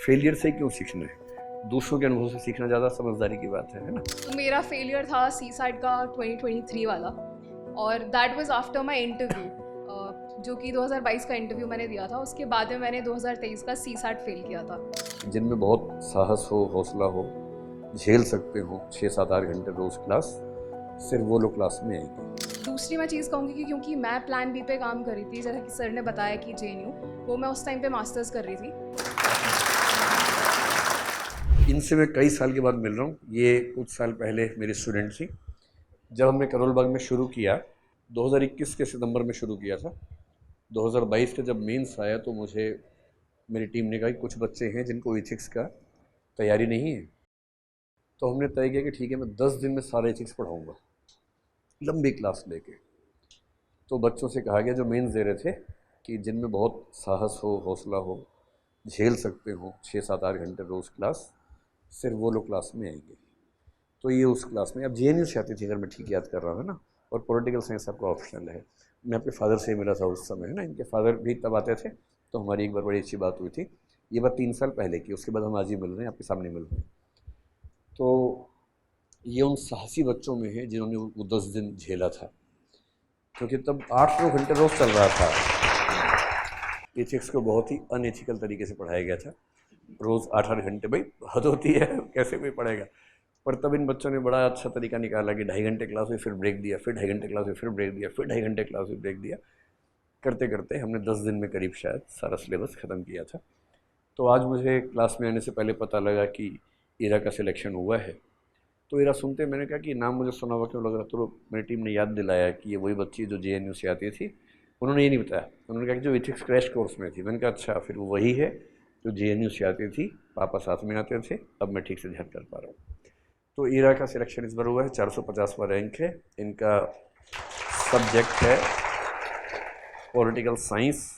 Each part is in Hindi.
फेलियर से क्यों सीखना है? दूसरों के अनुभव से सीखना ज़्यादा समझदारी की बात है ना? तो मेरा फेलियर था सीसैट का 2023 वाला, और that was after my interview, जो कि 2022 का इंटरव्यू मैंने दिया था। उसके बाद में मैंने 2023 का सीसैट फेल किया था। जिनमें बहुत साहस हो, हौसला हो, झेल सकते हो 6-7-8 घंटे रोज़ क्लास, सिर्फ वो लोग क्लास में आएंगे। दूसरी मैं चीज़ कहूँगी कि क्योंकि मैं प्लान बी पे काम कर रही थी, जैसा कि सर ने बताया कि JNU, वो मैं उस टाइम पे मास्टर्स कर रही थी। इनसे मैं कई साल के बाद मिल रहा हूँ। ये कुछ साल पहले मेरी स्टूडेंट थी। जब हमने करोल बाग में शुरू किया, 2021 के सितंबर में शुरू किया था। 2022 के जब मेंस आया तो मुझे मेरी टीम ने कहा कि कुछ बच्चे हैं जिनको एथिक्स का तैयारी नहीं है। तो हमने तय किया कि ठीक है, मैं 10 दिन में सारे एथिक्स पढ़ाऊँगा, लंबी क्लास लेके। तो बच्चों से कहा गया जो मेंस दे रहे थे कि जिनमें बहुत साहस हो, हौसला हो, झेल सकते हो 6-7-8 घंटे रोज़ क्लास, सिर्फ वो लोग क्लास में आएंगे। तो ये उस क्लास में, अब JNU से आती थी अगर मैं ठीक याद कर रहा हूँ, है ना। और पॉलिटिकल साइंस आपका ऑप्शनल है। मैं अपने फादर से मिला था उस समय, है ना। इनके फादर भी तब आते थे, तो हमारी एक बार बड़ी अच्छी बात हुई थी। ये बात 3 साल पहले की। उसके बाद हम आज ही मिल रहे हैं, आपके सामने मिल रहे हैं। तो ये उन साहसी बच्चों में है जिन्होंने वो 10 दिन झेला था, क्योंकि तब 8-9 घंटे रोज़ चल रहा था। एथिक्स को बहुत ही अनएथिकल तरीके से पढ़ाया गया था, रोज़ 8-8 घंटे। भाई हद होती है, कैसे कोई पढ़ेगा। पर तब इन बच्चों ने बड़ा अच्छा तरीका निकाला कि 2.5 घंटे क्लास हुई, फिर ब्रेक दिया, फिर 2.5 घंटे क्लास हुई, फिर ब्रेक दिया, फिर 2.5 घंटे क्लास हुई, ब्रेक दिया। करते करते हमने 10 दिन में करीब शायद सारा सिलेबस ख़त्म किया था। तो आज मुझे क्लास में आने से पहले पता लगा कि ईरा का सिलेक्शन हुआ है। तो ईरा सुनते मैंने कहा कि नाम मुझे सुना हुआ क्यों लग रहा। तो मेरी टीम ने याद दिलाया कि ये वही बच्ची जो JNU से आती थी। उन्होंने ये नहीं बताया, उन्होंने कहा कि जो एथिक्स क्रैश कोर्स में थी। मैंने कहा अच्छा, फिर वो वही है जो JNU से आती थी, पापा साथ में आते थे। अब मैं ठीक से ध्यान कर पा रहा हूँ। तो ईरा का सिलेक्शन इस बार हुआ है, 450वां रैंक है। इनका सब्जेक्ट है पॉलिटिकल साइंस,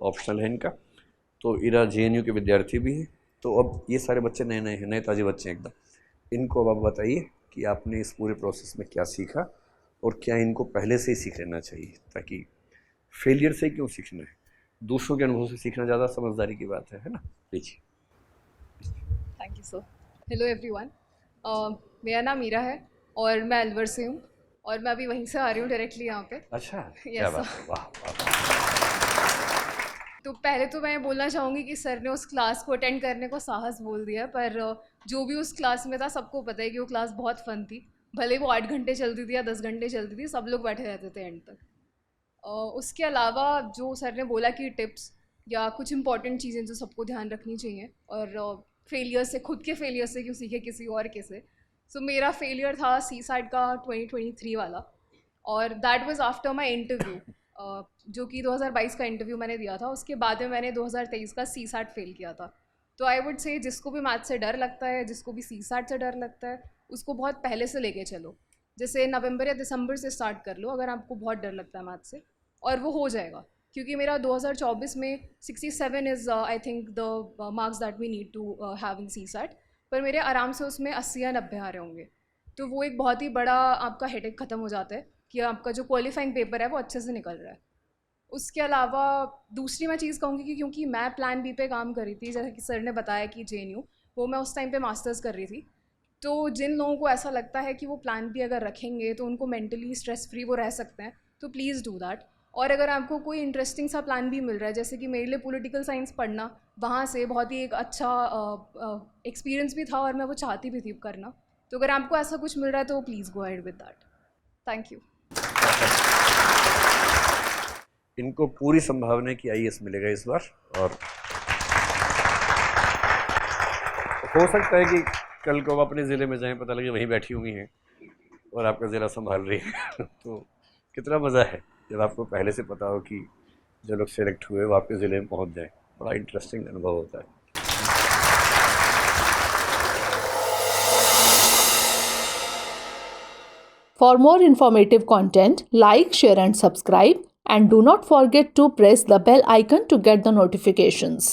ऑप्शनल है इनका। तो ईरा JNU के विद्यार्थी भी हैं। तो अब ये सारे बच्चे नए नए हैं, नए ताज़े बच्चे हैं एकदम। इनको अब आप बताइए कि आपने इस पूरे प्रोसेस में क्या सीखा और क्या इनको पहले से ही सीख लेना चाहिए, ताकि फेलियर से क्यों सीखना है? दूसरों के अनुभव से सीखना ज़्यादा समझदारी की बात है ना। लीजिए। Thank you sir. Hello everyone, मेरा नाम मीरा है और मैं अलवर से हूँ, और मैं अभी वहीं से आ रही हूँ डायरेक्टली यहाँ पे। अच्छा, क्या यस बात सर। है, वाह वाह। तो पहले तो मैं बोलना चाहूँगी कि सर ने उस क्लास को अटेंड करने को साहस बोल दिया, पर जो भी उस क्लास में था सबको पता है कि वो क्लास बहुत फ़न थी। भले वो 8 घंटे चलती थी या 10 घंटे चलती थी, सब लोग बैठे रहते थे एंड तक। उसके अलावा जो सर ने बोला कि टिप्स या कुछ इंपॉर्टेंट चीज़ें जो सबको ध्यान रखनी चाहिए, और फेलियर से, खुद के फेलियर से क्यों सीखे किसी और के से। सो मेरा फेलियर था सीसैट का 2023 वाला, और that was after my interview, जो कि 2022 का इंटरव्यू मैंने दिया था। उसके बाद में मैंने 2023 का सीसैट फेल किया था। तो आई वुड से जिसको भी मैथ से डर लगता है, जिसको भी सीसैट से डर लगता है, उसको बहुत पहले से लेके चलो। जैसे नवंबर या दिसंबर से स्टार्ट कर लो अगर आपको बहुत डर लगता है मैथ से, और वो हो जाएगा। क्योंकि मेरा 2024 में 67 is I think the marks that we need to have in CSAT, पर मेरे आराम से उसमें 80 या 90 आ रहे होंगे। तो वो एक बहुत ही बड़ा आपका हेडेक ख़त्म हो जाता है कि आपका जो क्वालिफाइंग पेपर है वो अच्छे से निकल रहा है। उसके अलावा दूसरी मैं चीज़ कहूँगी कि क्योंकि मैं प्लान बी पे काम कर रही थी, जैसा कि सर ने बताया कि JNU, वो मैं उस टाइम पे मास्टर्स कर रही थी। तो जिन लोगों को ऐसा लगता है कि वो प्लान बी अगर रखेंगे तो उनको मेंटली स्ट्रेस फ्री वो रह सकते हैं, तो प्लीज़ डू दैट। और अगर आपको कोई इंटरेस्टिंग सा प्लान बी मिल रहा है, जैसे कि मेरे लिए पॉलिटिकल साइंस पढ़ना वहाँ से बहुत ही एक अच्छा एक्सपीरियंस भी था, और मैं वो चाहती भी थी करना। तो अगर आपको ऐसा कुछ मिल रहा है तो please go ahead with that. Thank you. इनको पूरी संभावना है कि IAS मिलेगा इस बार, और हो सकता है कि कल को आप अपने ज़िले में जाएं, पता लगे वहीं बैठी हुई हैं और आपका ज़िला संभाल रही है। तो कितना मज़ा है जब आपको पहले से पता हो कि जो लोग सेलेक्ट हुए वो आपके ज़िले में पहुंच जाएं। बड़ा इंटरेस्टिंग अनुभव होता है। For more informative content, like, share and subscribe, and do not forget to press the bell icon to get the notifications.